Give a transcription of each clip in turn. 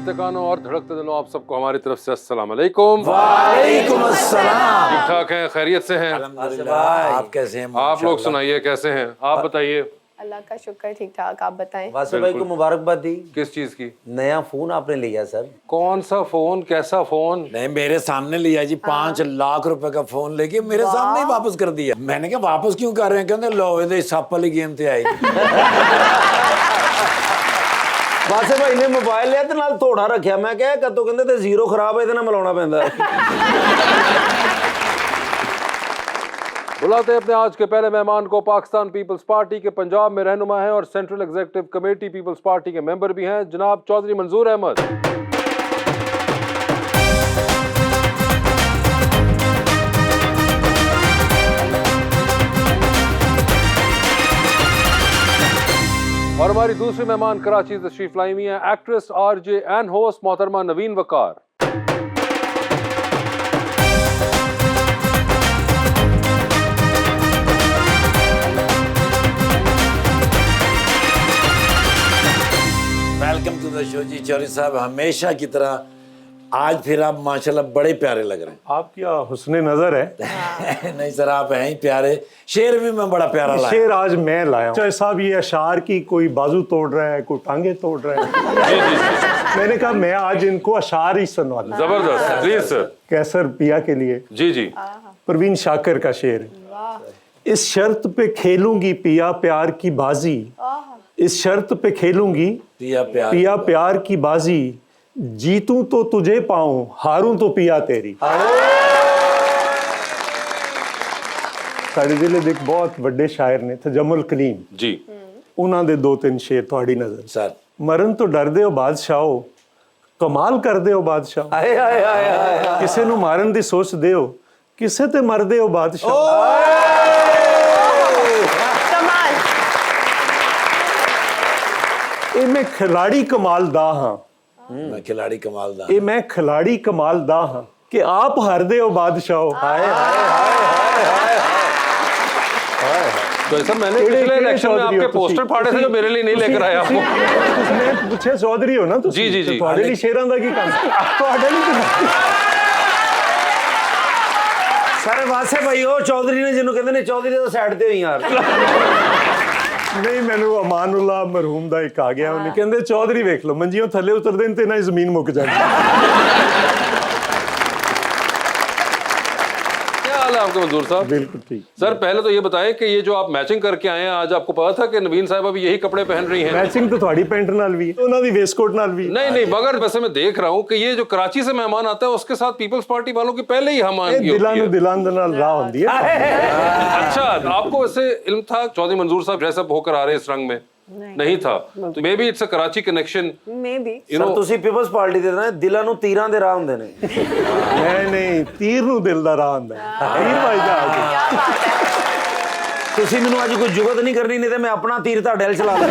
चलते कानों और धड़कते दिलों आप सबको हमारी तरफ से अस्सलाम वालेकुम। वालेकुम अस्सलाम। ठीक ठाक हैं, खैरियत से हैं? आप कैसे हैं? आप लोग सुनाइए कैसे हैं? आप बताइए। अल्लाह का शुक्र, ठीक ठाक। आप बताएं। वासे भाई को मुबारकबाद दी। किस चीज की? नया फोन आपने लिया सर? कौन सा फोन, कैसा फोन? नहीं, मेरे सामने लिया जी। 5 लाख रुपए का फोन लेके मेरे सामने ही वापस कर दिया। मैंने कहा वापस क्यों कर रहे हैं? कहते लो ये सप वाली गेम ते आई। वासे भाई ने मोबाइल लिया ते नाल थोड़ा रखिया। मैं क्या कदों कहंदे ते जीरो खराब है, इहदे नाल मिलाउणा पैंदा। बुलाते हैं अपने आज के पहले मेहमान को। पाकिस्तान पीपल्स पार्टी के पंजाब में रहनुमा हैं और central executive committee Peoples Party के मेंबर भी हैं, जनाब चौधरी मंजूर अहमद। और हमारी दूसरी मेहमान कराची से तशरीफ लाई हुई हैं, एक्ट्रेस, आरजे एंड होस्ट मोहतरमा नवीन वकार। वेलकम टू द शो जी। चौधरी साहब हमेशा की तरह आज फिर आप माशाल्लाह बड़े प्यारे लग रहे हैं। आप क्या हुस्ने नजर है। नहीं सर, आप हैं ही प्यारे। शेर भी मैं बड़ा प्यारा लाया। शेर आज मैं लाया हूं। साहब ये अशार की कोई बाजू तोड़ रहा है, कोई टांगे तोड़ रहा है। मैंने कहा मैं आज इनको अशार ही सुनवा दूं। जबरदस्त, प्लीज सर। कैसर पिया के लिए जी जी। परवीन शाकिर का शेर है। इस शर्त पे खेलूंगी पिया प्यार की बाजी, इस शर्त पे खेलूंगी पिया प्यार की बाजी, जीतूं तो तुझे पाऊं, हारूं तो पिया तेरी। साढ़े जिले ਦੇ बहुत ਵੱਡੇ शायर ने तजम्मुल कलीम जी। ਉਹਨਾਂ ਦੇ 2-3 शेर ਤੁਹਾਡੀ नजर। सर ਮਰਨ ਤੋਂ ਡਰਦੇ ਹੋ ਬਾਦਸ਼ਾਹੋ, ਕਮਾਲ ਕਰਦੇ ਹੋ ਬਾਦਸ਼ਾਹ। हाय हाय हाय हाय। ਕਿਸੇ ਨੂੰ ਮਾਰਨ ਦੀ ਸੋਚਦੇ ਹੋ, ਕਿਸੇ ਤੇ ਮਰਦੇ ਹੋ ਬਾਦਸ਼ਾਹ। कमाल। ਇਹ ਮੈਂ ਖਿਲਾੜੀ ਕਮਾਲ ਦਾ ਹਾਂ, मैं खिलाड़ी कमाल दा। ਇਹ ਮੈਂ ਖਿਲਾੜੀ ਕਮਾਲ ਦਾ ਹਾਂ ਕਿ ਆਪ ਹਾਰਦੇ ਹੋ ਬਾਦਸ਼ਾਹੋ। हाय हाय हाय हाय हाय। तो सर मैंने पिछले इलेक्शन में आपके पोस्टर फाड़े थे जो मेरे लिए नहीं लेकर आए आपको। ਤੁਸੀਂ ਪੁੱਛਿਆ ਚੌਧਰੀ ਹੋ ਨਾ ਤੁਸੀਂ? ਜੀ, ਜੀ, ਜੀ। ਤੁਹਾਡੇ ਲਈ ਸ਼ੇਰਾਂ ਦਾ ਕੀ ਕੰਮ? ਤੁਹਾਡੇ ਲਈ सर वासे भाई ओ चौधरी ने जिन्हों कहते ने चौधरी तो साइड ते हो यार। ਨਹੀਂ, ਮੈਨੂੰ ਅਮਾਨੁੱਲਾ ਮਰਹੂਮ ਦਾ ਇੱਕ ਆ ਗਿਆ। ਉਹਨੇ ਕਹਿੰਦੇ ਚੌਧਰੀ ਵੇਖ ਲਓ, ਮੰਜੀਆਂ ਥੱਲੇ ਉਤਰਦੇ ਨੇ ਤੇ ਨਾ ਜ਼ਮੀਨ ਮੁੱਕ ਜਾਂਦੀ। क्या हाल है आपके मंजूर साहब? बिल्कुल ठीक। सर पहले तो ये बताएं कि ये जो आप मैचिंग करके आए हैं, आज आपको पता था कि नवीन साहिबा भी यही कपड़े पहन रही हैं? मैचिंग तो ਤੁਹਾਡੀ ਪੈਂਟ ਨਾਲ ਵੀ ਹੈ, ਉਹਨਾਂ ਦੀ ਵੇਸਟकोट ਨਾਲ भी। नहीं नहीं, मगर वैसे मैं देख रहा हूँ कि ये जो कराची से मेहमान आता है उसके साथ पीपल्स पार्टी वालों की पहले ही हम ਇਹ ਦਿਲਾਂ ਨੂੰ ਦਿਲਾਂ ਦੇ ਨਾਲ ਰਾਹ ਹੁੰਦੀ ਹੈ। अच्छा, आपको वैसे इल्म था चौधरी मंजूर साहब ड्रेसअप होकर आ रहे इस रंग में? नहीं था। तो may be it's a Karachi connection. May be. Sir ਤੁਸੀਂ ਪੀਪਲਸ ਪਾਰਟੀ ਦੇ ਨਾ ਦਿਲਾਂ ਨੂੰ ਤੀਰਾਂ ਦੇ ਰਾਹ ਹੁੰਦੇ ਨੇ। ਨਹੀਂ ਤੀਰ ਨੂੰ ਦਿਲ ਦਾ ਰਾਹ ਹੁੰਦਾ ਹੈ। ਤੀਰ ਵੱਜਦਾ ਆ ਕੇ। ਤੁਸੀਂ ਮੈਨੂੰ ਅੱਜ ਕੋਈ ਜੁਗਤ ਨਹੀਂ ਕਰਨੀ, ਨਹੀਂ ਤੇ ਮੈਂ ਆਪਣਾ ਤੀਰ ਤੁਹਾਡੇ ਵੱਲ ਚਲਾ ਦਾਂ।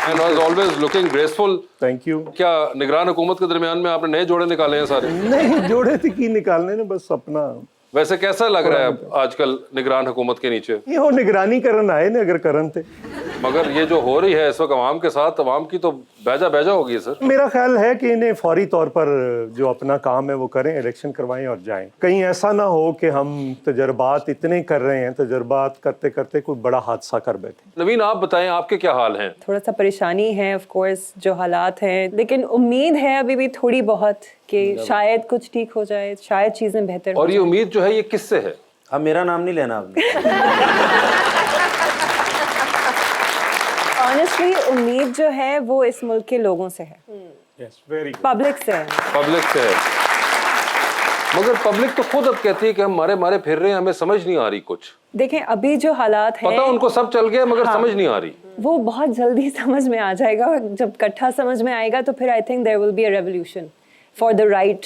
And was always looking graceful. Thank you. क्या निगरान हुकूमत के दरमियान में आपने नए जोड़े निकाले हैं सारे? नहीं, जोड़े थे की निकालने ने, बस अपना। वैसे कैसा लग रहा है आजकल निगरान हुकूमत के नीचे? ये हो निगरानी करन आए ने, अगर करन थे। मगर ये जो हो रही है इस वक्त अवाम के साथ, अवाम की तो बैजा बैजा होगी सर। मेरा ख्याल है कि इन्हें फौरी तौर पर जो अपना काम है वो करें, इलेक्शन करवाएं और जाएं। कहीं ऐसा ना हो कि हम तजर्बात इतने कर रहे हैं, तजर्बात करते करते कोई बड़ा हादसा कर बैठे। नवीन आप बताएं, आपके क्या हाल हैं? थोड़ा सा परेशानी है ऑफ कोर्स, जो हालात हैं, लेकिन उम्मीद है अभी भी थोड़ी बहुत कि शायद कुछ ठीक हो जाए, शायद चीजें बेहतर हो और ये उम्मीद जो है ये किससे है? अब मेरा नाम नहीं लेना आपने। ऑनेस्टली उम्मीद जो है वो इस मुल्क के लोगों से है, Yes, very good. पब्लिक से है। पब्लिक से है। मगर पब्लिक तो खुद अब कहती है कि हम मारे मारे फिर रहे हैं, हमें समझ नहीं आ रही कुछ। देखें अभी जो हालात हैं, पता उनको सब चल गया मगर समझ नहीं आ रही। वो बहुत जल्दी समझ में आ जाएगा। जब इकट्ठा समझ में आएगा तो फिर I think there will be a revolution for the right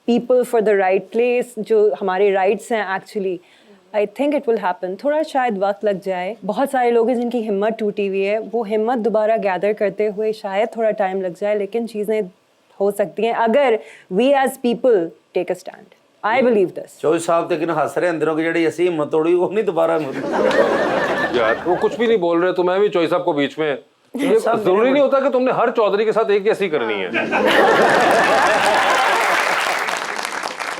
people, for the right place. जो हमारे राइट्स हैं actually, I think it will happen. थोड़ा शायद वक्त लग जाए। बहुत सारे लोग हैं जिनकी हिम्मत टूटी हुई है, वो हिम्मत दोबारा गैदर करते हुए शायद थोड़ा टाइम लग जाए, लेकिन चीज़ें हो सकती हैं अगर we as people take a stand. I believe this. Chaudhary साहब ते किन हंस रहे अंदरों की ਜਿਹੜੀ ਅਸੀਂ ਹਿੰਮਤ ਤੋੜੀ ਉਹ ਨਹੀਂ ਦੁਬਾਰਾ यार वो कुछ भी नहीं बोल रहे, तो मैं भी चौधरी साहब को बीच में ये जरूरी नहीं होता कि तुमने हर चौधरी के साथ एक जैसी करनी है।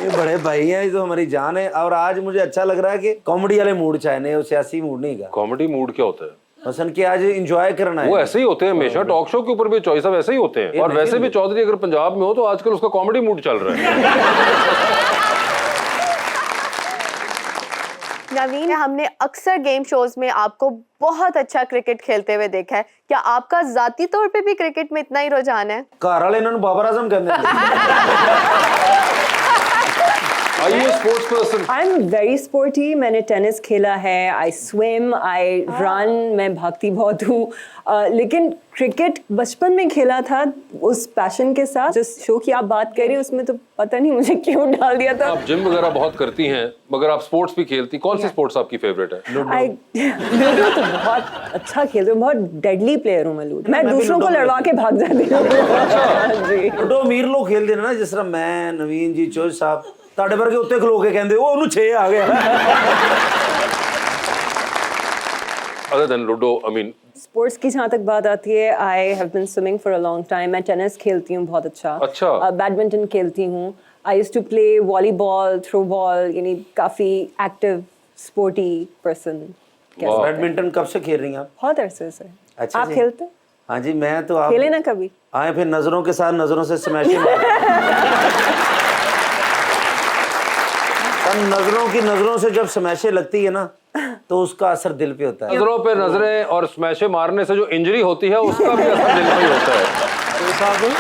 ये बड़े भाई हैं, ये तो हमारी जान है। और आज मुझे अच्छा लग रहा है कि कॉमेडी वाले मूड चाहे, सियासी मूड नहीं का। कॉमेडी मूड क्या होता है? पसंद कि आज एंजॉय करना है। वो ऐसे ही होते हैं हमेशा, टॉक शो के ऊपर भी चॉइस ऐसे ही होते हैं। और वैसे भी चौधरी अगर पंजाब में हो तो आजकल उसका कॉमेडी मूड चल रहा है। नवीन, हमने अक्सर गेम शोज में आपको बहुत अच्छा क्रिकेट खेलते हुए देखा है। क्या आपका जाती तौर पे भी क्रिकेट में इतना ही रुझान है? घर वाले इन्होंने बाबर आजम कहते हैं। आइए sports person. I am very sporty. मैंने टेनिस खेला है, आई स्विम, आई रन, मैं भागती बहुत हूँ। लेकिन क्रिकेट बचपन में खेला था उस पैशन के साथ। जिस शो की आप बात कर रही हैं उसमें तो पता नहीं मुझे क्यों डाल दिया था। आप जिम वगैरह बहुत करती हैं मगर आप स्पोर्ट्स भी खेलती, कौन सी स्पोर्ट्स आपकी फेवरेट है? लूडो तो बहुत अच्छा खेलती हूँ, बहुत डेडली प्लेयर हूँ मैं लूडो। मैं दूसरों को लड़वा के भाग जाती हूँ। जी। लूडो अमीर लोग खेलते ना, जिस तरह मैं, नवीन जी, चोज साहब, ताड़े वर्गे उत्ते खलो के कहते वो उन्होंने 6 आ गया। Other than Ludo, I mean, sports की जहाँ तक बात आती है, I have been swimming for a long time. मैं टेनिस खेलती हूँ बहुत अच्छा। बैडमिंटन खेलती हूँ। I used to play volleyball, throw ball, यानी काफी एक्टिव स्पोर्टी पर्सन। बैडमिंटन कब से खेल रही हैं आप? बहुत अरसे से। अच्छा आप जी। खेलते? हाँ जी, मैं तो आप खेले ना कभी? आए फिर नजरों के साथ नजरों से स्मैशिंग मार। नजरों की नजरों से जब स्मैशे लगती है ना तो उसका असर दिल पे होता है। नजरों पे नजरें और स्मैशे मारने से जो इंजरी होती है उसका भी असर दिल पे ही होता है। तो साहब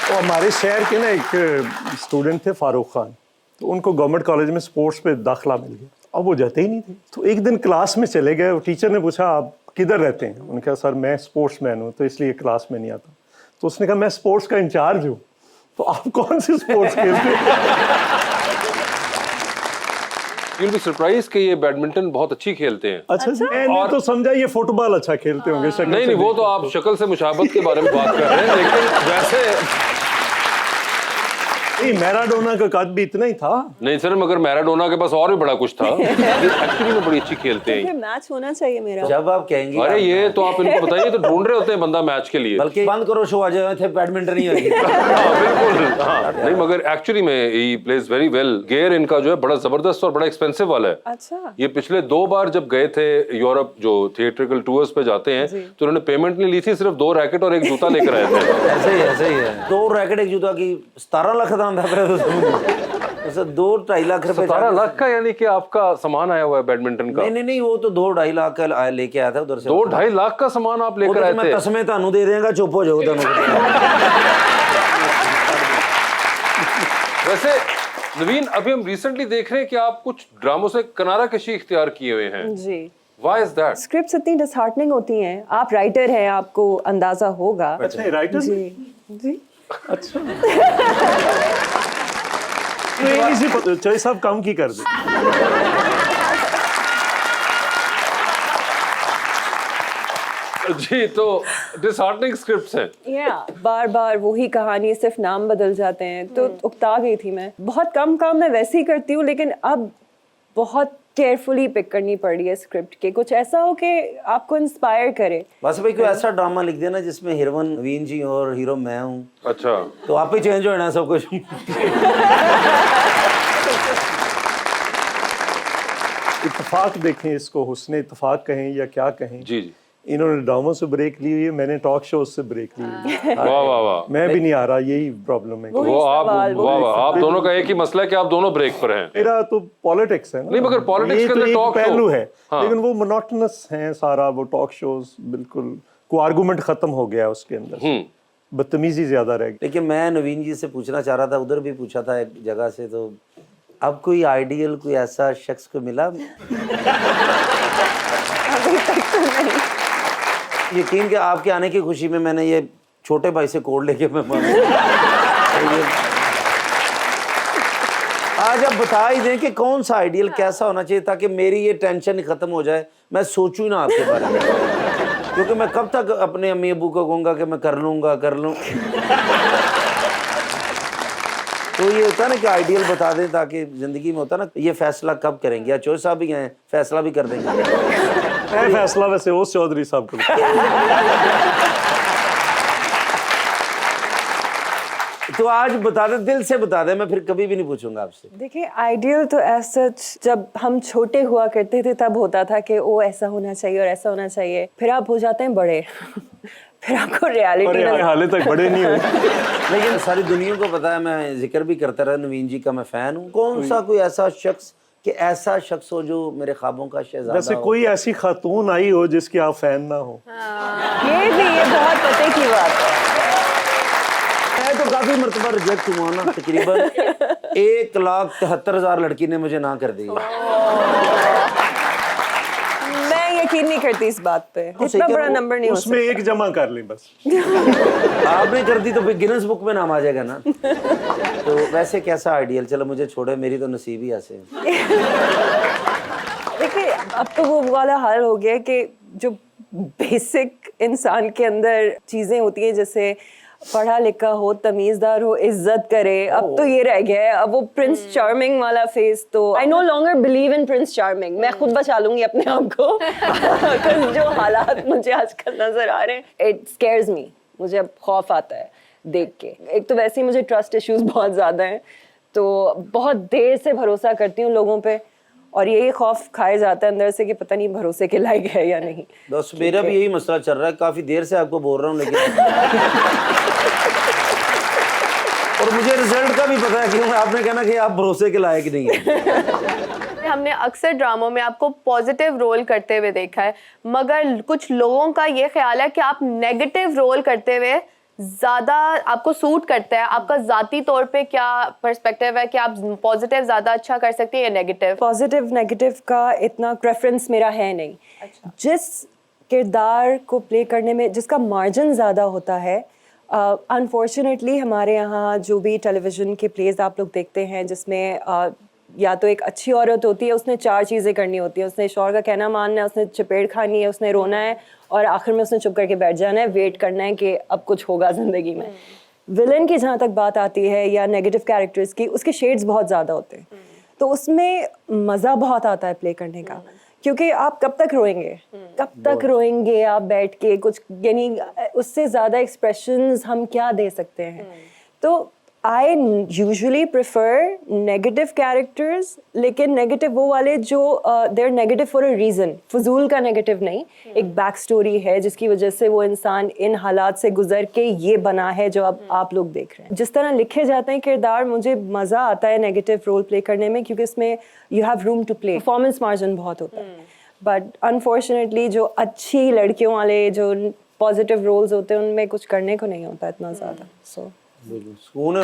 तो हमारे शहर के ना एक स्टूडेंट थे फारूक खान, तो उनको गवर्नमेंट कॉलेज में स्पोर्ट्स पे दाखिला मिल गया। अब वो जाते ही नहीं थे। तो एक दिन क्लास में चले गए, टीचर ने पूछा आप किधर रहते हैं? उन्होंने कहा सर मैं स्पोर्ट्स मैन हूँ तो इसलिए क्लास में नहीं आता। तो उसने कहा मैं स्पोर्ट्स का इंचार्ज हूँ। तो आप कौन सी स्पोर्ट्स खेलते हैं? You'll be surprised कि ये बैडमिंटन बहुत अच्छी खेलते हैं। अच्छा जी, मैंने तो समझा ये फुटबॉल अच्छा खेलते होंगे। शक्ल नहीं से वो तो आप शक्ल से मुशाबत के बारे में बात कर रहे हैं, लेकिन वैसे नहीं, मैराडोना का कद भी इतना ही था। नहीं सर, मगर मैराडोना के पास और भी बड़ा कुछ था। एक्चुअली में बड़ी अच्छी खेलते हैं। मैच होना चाहिए मेरा। जब आप कहेंगी अरे ये तो आप इनको बताइए, तो ढूंढ रहे होते हैं बंदा मैच के लिए। बल्कि बंद करो शो, आ जाए थे बैडमिंटन ही होगी। हाँ, बिल्कुल। हाँ, नहीं मगर एक्चुअली में he plays very well. Gear इनका जो है बड़ा जबरदस्त और बड़ा एक्सपेंसिव वाला है। अच्छा। ये पिछले 2 बार जब गए थे यूरोप, जो थिएट्रिकल टूर्स पे जाते हैं, तो उन्होंने पेमेंट नहीं ली थी, सिर्फ 2 रैकेट और 1 जूता लेकर आए थे। ऐसे ही है। 2 रैकेट 1 जूता की 17 लाख दाम था। 2-2.5 लाख रुपए। 17 लाख का यानी कि आपका सामान आया हुआ है बैडमिंटन का? नहीं, वो तो 2-2.5 लाख का लेके आया था उधर से। 2-2.5 लाख का सामान आप लेकर आए थे? मैं कसमें तानू दे देगा, चुप हो जाओ तानू। वैसे नवीन, अभी हम रिसेंटली देख रहे हैं कि आप कुछ ड्रामों से किनारा कशी इख्तियार किए हुए हैं। जी। Why is that? स्क्रिप्ट्स इतनी डिसहार्टनिंग होती हैं। आप राइटर हैं, आपको अंदाजा होगा। अच्छा राइटर जी जी। अच्छा। चाहिए साहब कम की कर दे। जी, तो डिसहार्टनिंग स्क्रिप्ट्स हैं। बार बार वही कहानी, सिर्फ नाम बदल जाते हैं, तो उकता गई थी मैं। बहुत कम काम मैं वैसे ही करती हूँ, लेकिन अब बहुत केयरफुली पिक करनी पड़ रही है स्क्रिप्ट के। कुछ ऐसा हो कि आपको इंस्पायर करे। बस भाई कोई ऐसा ड्रामा लिख देना जिसमें हीरोइन नवीन जी और हीरो मैं हूँ। अच्छा, तो आप ही चेंज हो जाना सब कुछ। इत्तेफाक देखें इसको, हुस्ने इत्तेफाक कहें या क्या कहें। जी जी। इन्होंने ड्रामों से ब्रेक ली हुई है, मैंने टॉक शो से ब्रेक ली हुई है। वाह वाह वाह। मैं भी नहीं आ रहा, यही प्रॉब्लम है। वो आप वाह वाह, आप दोनों का एक ही मसला है कि आप दोनों ब्रेक पर हैं। मेरा तो पॉलिटिक्स है ना। नहीं, मगर politics ये के तो अंदर एक talk show। पहलू है। हाँ। लेकिन वो मोनोटोनस है सारा, वो टॉक शोज बिल्कुल को आर्गुमेंट खत्म हो गया उसके अंदर। बदतमीजी ज्यादा रह गई। लेकिन मैं नवीन जी से पूछना चाह रहा था, उधर भी पूछा था एक जगह से, तो अब कोई आइडियल कोई ऐसा शख्स को मिला? यकीन कि आपके आने की खुशी में मैंने ये छोटे भाई से कोड लेके मैं आज आप बता ही दें कि कौन सा आइडियल कैसा होना चाहिए, ताकि मेरी ये टेंशन ही खत्म हो जाए, मैं सोचूं ना आपके बारे में। क्योंकि मैं कब तक अपने अम्मी अबू को कहूँगा कि मैं कर लूँ। तो ये होता है ना कि आइडियल बता दें, ताकि जिंदगी में होता है ना, ये फैसला कब करेंगे, या चोर साहब भी हैं फैसला भी कर देंगे। ਇਹ ਫੈਸਲਾ ਵੈਸੇ ਉਸ ਚੌਧਰੀ ਸਾਹਿਬ ਕੋਲ तो आज बता दे, दिल से बता दे, मैं फिर कभी भी नहीं पूछूंगा आपसे। देखिए आइडियल तो एज सच जब हम छोटे हुआ करते थे तब होता था कि वो ऐसा होना चाहिए और ऐसा होना चाहिए, फिर आप हो जाते हैं बड़े फिर आपको रियलिटी अरे हाले तक बड़े नहीं हुए। लेकिन सारी दुनिया को पता है, मैं जिक्र भी करता रहा, नवीन जी का मैं फैन हूँ। कौन सा कोई ऐसा शख्स कि ऐसा शख्स हो जो मेरे ख्वाबों का शहजादा वैसे हो? कोई ऐसी खातून आई हो जिसकी आप फैन ना हो? ये बहुत पते की बात है। मैं तो काफी मरतबा रिजेक्ट हुआ ना, तकरीबन 1,73,000 लड़की ने मुझे ना कर दी। मैं यकीन नहीं करती इस बात पे, इतना बड़ा नंबर नहीं हो उसमें एक जमा कर लें बस। आपने कर दी तो फिर गिनेस बुक में नाम आ जाएगा ना। तो वैसे कैसा आइडियल, चलो मुझे छोड़े, मेरी तो नसीब ही ऐसे है। देखिए अब तो वो वाला हाल हो गया कि जो बेसिक इंसान के अंदर चीजें होती हैं, जैसे पढ़ा लिखा हो, तमीजदार हो, इज्जत करे, अब तो ये रह गया है। अब वो प्रिंस चार्मिंग वाला फेस तो I know longer believe in Prince charming. मैं खुद बचा लूंगी अपने आप को because जो हालात मुझे आजकल नजर आ रहे हैं, इट स्केयर्स मी, मुझे अब खौफ आता है देख के। एक तो वैसे ही मुझे ट्रस्ट इश्यूज बहुत ज्यादा हैं, तो बहुत देर से भरोसा करती हूँ लोगों पे, और ये खौफ खाए जाता है अंदर से कि पता नहीं भरोसे के लायक है या नहीं। बस मेरा भी यही मसला चल रहा है, काफी देर से आपको बोल रहा हूँ, लेकिन और मुझे रिजल्ट का भी पता है, क्योंकि आपने कहना कि आप भरोसे के लायक नहीं है। हमने अक्सर ड्रामों में आपको पॉजिटिव रोल करते हुए देखा है, मगर कुछ लोगों का ये ख्याल है कि आप नेगेटिव रोल करते हुए ज़्यादा आपको सूट करता है। आपका ज़ाती तौर पे क्या पर्सपेक्टिव है कि आप पॉजिटिव ज़्यादा अच्छा कर सकते हैं या नेगेटिव? पॉजिटिव नेगेटिव का इतना प्रेफरेंस मेरा है नहीं। जिस किरदार को प्ले करने में जिसका मार्जिन ज़्यादा होता है, अनफॉर्चुनेटली हमारे यहाँ जो भी टेलीविज़न के प्लेस आप लोग देखते हैं, जिसमें या तो एक अच्छी औरत होती है, उसने 4 चीज़ें करनी होती हैं। उसने शौहर का कहना मानना है, उसने चपेट खानी है, उसने रोना है, और आखिर में उसने चुप करके बैठ जाना है, वेट करना है कि अब कुछ होगा ज़िंदगी में। विलन की जहाँ तक बात आती है या नेगेटिव कैरेक्टर्स की, उसके शेड्स बहुत ज़्यादा होते हैं, तो उसमें मज़ा बहुत आता है प्ले करने का, क्योंकि आप कब तक रोएंगे, कब तक रोएंगे आप बैठ के कुछ, यानी उससे ज़्यादा एक्सप्रेशंस हम क्या दे सकते हैं। तो I usually prefer negative characters, लेकिन नेगेटिव वो वाले जो देर नेगेटिव फॉर अ रीज़न, फजूल का नेगेटिव नहीं, एक बैक स्टोरी है जिसकी वजह से वो इंसान इन हालात से गुजर के ये बना है जो अब आप लोग देख रहे हैं। जिस तरह लिखे जाते हैं किरदार, मुझे मज़ा आता है नेगेटिव रोल प्ले करने में, क्योंकि इसमें you have room to play, performance margin बहुत होता है। बट अनफॉर्चुनेटली जो अच्छी लड़कियों वाले जो पॉजिटिव रोल्स होते हैं, उनमें कुछ करने को नहीं होता इतना ज़्यादा। सो सुकून है।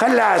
खल्लास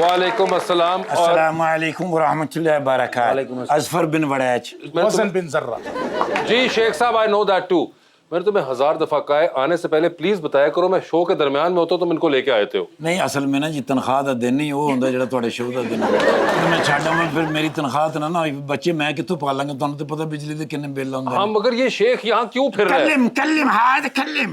वालेकुम अस्सलाम। और अस्सलाम वालेकुम व रहमतुल्लाहि व बरकातहू। अजफर बिन वड़ैच। वसन बिन जर्रा। जी शेख साहब, आई नो दैट टू। मैंने तुम्हें 1000 दफा कहा है, आने से पहले प्लीज बताया करो, मैं शो के दरमियान में होता तुम इनको लेके आए थे हो। नहीं असल में ना जी तनख्वाह का दिन ही वो होंगे जो थोड़े शो का दिन मैं छाड़ा फिर मेरी तनख्वाह तो ना बच्चे मैं कितों पालांगा, तुहानू तो पता बिजली के कितने बिल आउंदे। हाँ मगर ये शेख यहाँ क्यों फिर रहा है? कल्लिम कल्लिम हाद कल्लिम।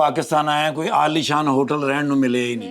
ਪਾਕਿਸਤਾਨ ਆਇਆ ਕੋਈ ਆਲੀਸ਼ਾਨ ਹੋਟਲ ਰਹਿਣ ਨੂੰ ਮਿਲੇ ਹੀ ਨਹੀਂ।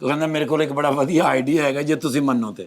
ਕਹਿੰਦਾ ਮੇਰੇ ਕੋਲ ਇੱਕ ਬੜਾ ਵਧੀਆ ਆਈਡੀਆ ਹੈਗਾ ਜੇ ਤੁਸੀਂ ਮੰਨੋ ਤੇ।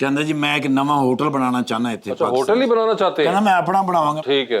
ਕਹਿੰਦਾ ਜੀ ਮੈਂ ਇੱਕ ਨਵਾਂ ਹੋਟਲ ਬਣਾਉਣਾ ਚਾਹਨਾ ਇੱਥੇ अच्छा होटल नहीं बनाना चाहते ਕਹਿੰਦਾ हैं? ਮੈਂ ਆਪਣਾ ਬਣਾਵਾਂਗਾ। ठीक है।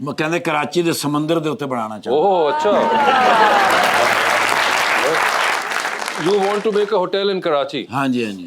ਮੈਂ ਕਹਿੰਦੇ ਕਰਾਚੀ ਦੇ ਸਮੁੰਦਰ ਦੇ ਉੱਤੇ ਬਣਾਉਣਾ ਚਾਹੁੰਦਾ। ओह अच्छा। You want to make a hotel in Karachi? हाँ जी हाँ जी।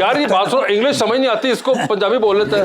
यार ये बात सुनो, इंग्लिश समझ नहीं आती, इसको पंजाबी बोल लेता है।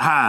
हाँ।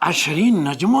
20 नजमा।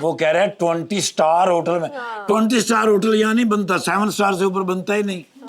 वो कह रहे हैं 20 स्टार होटल में। 20 स्टार होटल यहाँ नहीं बनता, 7 स्टार से ऊपर बनता ही नहीं।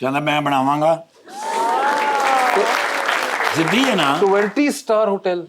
कहना मैं बनावांगा। जिद्दी है ना। 20 स्टार होटल।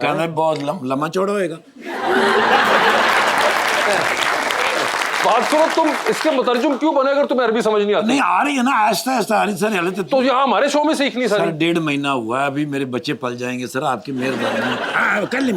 कहना बहुत लम्बा चौड़ा होएगा। बात सुनो, तुम इसके मुतरजुम क्यों बने अगर तुम्हें अरबी समझ नहीं आती? नहीं आ रही है ना, आहिस्ता आहिस्ता आ रही सर। हालत तो यहाँ हमारे शो में सीखनी सर सारी। 1.5 महीना हुआ है, अभी मेरे बच्चे पल जाएंगे सर, आपकी मेहरबानी। कल्लिम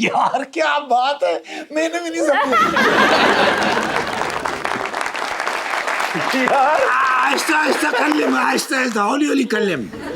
यार क्या बात है, मैंने भी नहीं समझा यार। आहिस्ता आहिस्ता कल्लिम, आहिस्ता आहिस्ता, हौली हौली कल्लिम।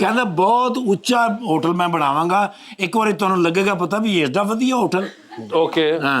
ਕਹਿੰਦਾ ਬਹੁਤ ਉੱਚਾ ਹੋਟਲ ਮੈਂ ਬਣਾਵਾਂਗਾ, ਇੱਕ ਵਾਰੀ ਤੁਹਾਨੂੰ ਲੱਗੇਗਾ ਪਤਾ ਵੀ ਇਸ ਦਾ ਵਧੀਆ ਹੋਟਲ। ओके, ਹਾਂ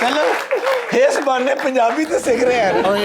चलो ਇਸ ਬਾਨੇ ਪੰਜਾਬੀ ਤੇ ਸਿੱਖ ਰਹੇ ਹਨ। ओए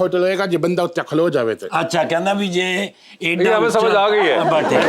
होटल होएगा जो बंदा तखलो जावे थे अच्छा कहना भी जे ये हमें समझ आ गई है।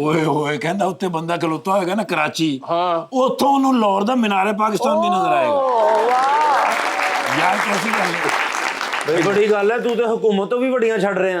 ਓਏ ਹੋਏ ਕਹਿੰਦਾ ਉੱਤੇ ਬੰਦਾ ਖਲੋਤਾ ਹੋਏਗਾ ਨਾ ਕਰਾਚੀ, ਹਾਂ। ਉੱਥੋਂ ਉਹਨੂੰ ਲਾਹੌਰ ਦਾ ਮੀਨਾਰੇ ਪਾਕਿਸਤਾਨ ਵੀ ਨਜ਼ਰ ਆਏਗਾ। ਯਾਰ ਕੈਸੀ ਗੱਲ ਹੈ। ਬਈ ਬੜੀ ਗੱਲ ਹੈ, ਤੂੰ ਤੇ ਹਕੂਮਤ ਤੋਂ ਵੀ ਵੱਡੀਆਂ ਛੱਡ ਰਿਹਾ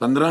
15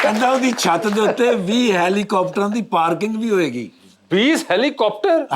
ਕਹਿੰਦਾ ਉਹਦੀ ਛੱਤ ਦੇ ਉੱਤੇ 20 ਹੈਲੀਕਾਪਟਰਾਂ ਦੀ ਪਾਰਕਿੰਗ ਵੀ ਹੋਏਗੀ। 20 हेलीकॉप्टर?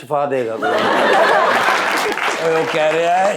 ਸ਼ਿਫਾ ਦੇਗਾ। ਓਏ ਉਹ ਕਹਿ ਰਿਹਾ ਹੈ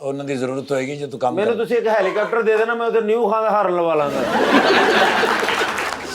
ਉਹਨਾਂ ਦੀ ਜ਼ਰੂਰਤ ਹੋਏਗੀ ਜੇ ਤੂੰ ਕੰਮ ਮੈਨੂੰ ਕਰ। ਤੁਸੀਂ ਇੱਕ ਹੈਲੀਕਾਪਟਰ ਦੇ ਦੇਣਾ, ਮੈਂ ਉਧਰ ਨਿਊ ਖਾਨ ਹਾਰਨ ਲਵਾ ਲਾਂਗਾ।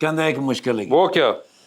ਕਹਿੰਦਾ ਇੱਕ ਮੁਸ਼ਕਲ ਹੈਗੀ। वो क्या?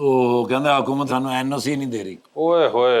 ਉਹ ਕਹਿੰਦਾ ਹਕੂਮਤ ਸਾਨੂੰ ਐਨਓਸੀ ਨਹੀਂ ਦੇ ਰਹੀ। ओए होए,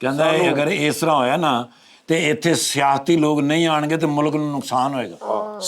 ਕਹਿੰਦਾ ਇਹ ਅਗਰ ਇਸ ਤਰ੍ਹਾਂ ਹੋਇਆ ਨਾ ਤੇ ਇੱਥੇ ਸਿਆਸਤੀ ਲੋਕ ਨਹੀਂ ਆਣਗੇ ਤੇ ਮੁਲਕ ਨੂੰ ਨੁਕਸਾਨ ਹੋਏਗਾ।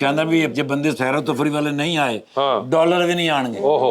ਕਹਿੰਦਾ ਵੀ ਜੇ ਬੰਦੇ ਸੈਰ ਤਫਰੀ ਵਾਲੇ ਨਹੀਂ ਆਏ हाँ। ਡਾਲਰ ਵੀ ਨਹੀਂ ਆਣਗੇ। ओहो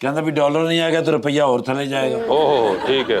ਕਹਿੰਦਾ ਵੀ ਡਾਲਰ ਨਹੀਂ ਆਏਗਾ ਤਾਂ ਰੁਪਈਆ ਹੋਰ ਥੱਲੇ ਜਾਏਗਾ। ओहो, ठीक है।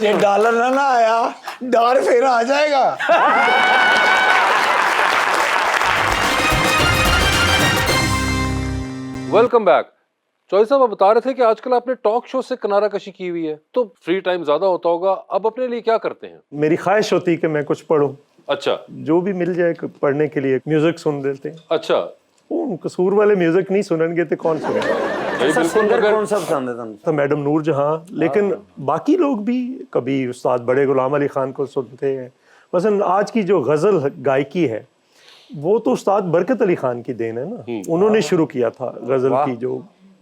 ਜੇ ਡਾਲਰ ਨਾ ਆਇਆ ਡਾਰ ਫੇਰ ਆ ਜਾਏਗਾ। Welcome back. चौधरी साहब, आप बता रहे थे कि आजकल आपने टॉक शो से किनारा कशी की हुई है, तो फ्री टाइम ज्यादा होता होगा, अब अपने लिए क्या करते हैं? मेरी ख्वाहिश होती है कि मैं कुछ पढूं, अच्छा जो भी मिल जाए पढ़ने के लिए। म्यूजिक सुन लेते हैं। अच्छा, वो कसूर वाले म्यूजिक नहीं सुनेंगे तो कौन सुनेगा। नहीं सर बिल्कुल, सिंगर मगर कौन सा पसंद है तुम? तो मैडम नूर जहां, लेकिन बाकी लोग भी कभी उस्ताद बड़े गुलाम अली खान को सुनते हैं। मसलन आज की जो गज़ल गायकी है वो तो उस्ताद बरकत अली खान की देन है ना, उन्होंने शुरू किया था गज़ल की, जो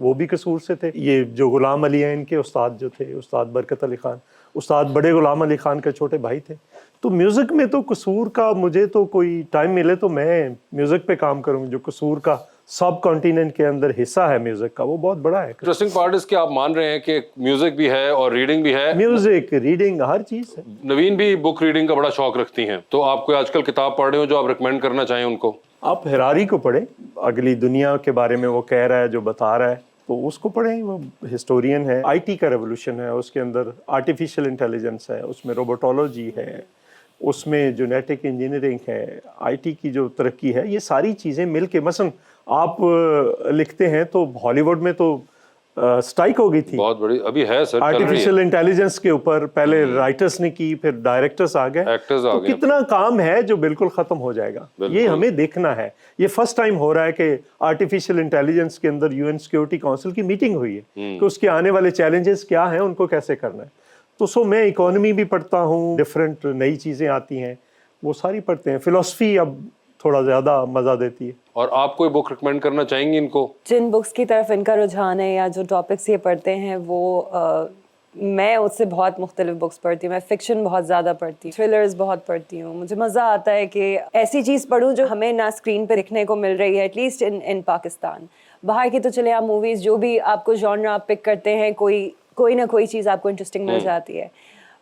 वो भी कसूर से थे। ये जो गुलाम अली हैं, इनके उस्ताद जो थे उस्ताद बरकत अली खान, उस्ताद बड़े गुलाम अली खान के छोटे भाई थे। तो म्यूज़िक में तो कसूर का, मुझे तो कोई टाइम मिले तो मैं म्यूज़िक पे काम करूँ। जो कसूर का सब कॉन्टिनेंट के अंदर हिस्सा है म्यूज़िक का, वो बहुत बड़ा है। इंटरेस्टिंग पार्ट इज कि आप मान रहे हैं कि म्यूजिक भी है और रीडिंग भी है। म्यूज़िक, रीडिंग, हर चीज़ है। नवीन भी बुक रीडिंग का बड़ा शौक रखती हैं, तो आप कोई आजकल किताब पढ़ रहे हो जो आप रिकमेंड करना चाहें उनको? आप हिरारी को पढ़ें, अगली दुनिया के बारे में वो कह रहा है, जो बता रहा है, तो उसको पढ़ें। वो हिस्टोरियन है। आईटी का रेवोल्यूशन है, उसके अंदर आर्टिफिशियल इंटेलिजेंस है, उसमें रोबोटोलॉजी है, उसमें जेनेटिक इंजीनियरिंग है, आईटी की जो तरक्की है, ये सारी चीज़ें मिल के, मसलन आप लिखते हैं तो हॉलीवुड में तो स्ट्राइक हो गई थी बहुत बड़ी अभी है सर, चल रही है। आर्टिफिशियल इंटेलिजेंस के ऊपर। पहले राइटर्स ने की, फिर डायरेक्टर्स आ गए, Actors आ तो गए। कितना काम है जो बिल्कुल खत्म हो जाएगा। ये हमें देखना है। ये फर्स्ट टाइम हो रहा है कि आर्टिफिशियल इंटेलिजेंस के अंदर यूएन सिक्योरिटी काउंसिल की मीटिंग हुई है कि उसके आने वाले चैलेंजेस क्या हैं, उनको कैसे करना है। तो सो मैं इकोनॉमी भी पढ़ता हूँ, डिफरेंट नई चीज़ें आती हैं, वो सारी पढ़ते हैं। फिलॉसफी अब थोड़ा ज़्यादा मज़ा देती है। और आप कोई बुक रिकमेंड करना चाहेंगी इनको? जिन बुक्स की तरफ इनका रुझान है या जो टॉपिक्स ये पढ़ते हैं वो मैं उससे बहुत मुख्तलिफ बुक्स पढ़ती हूँ। मैं फ़िक्शन बहुत ज़्यादा पढ़ती हूँ, थ्रिलर्स बहुत पढ़ती हूँ। मुझे मज़ा आता है कि ऐसी चीज़ पढूं जो हमें ना स्क्रीन पे दिखने को मिल रही है, एटलीस्ट इन पाकिस्तान। बाहर की तो चले आप मूवीज़, जो भी आपको जॉनर आप पिक करते हैं, कोई ना कोई चीज़ आपको इंटरेस्टिंग मिल जाती है,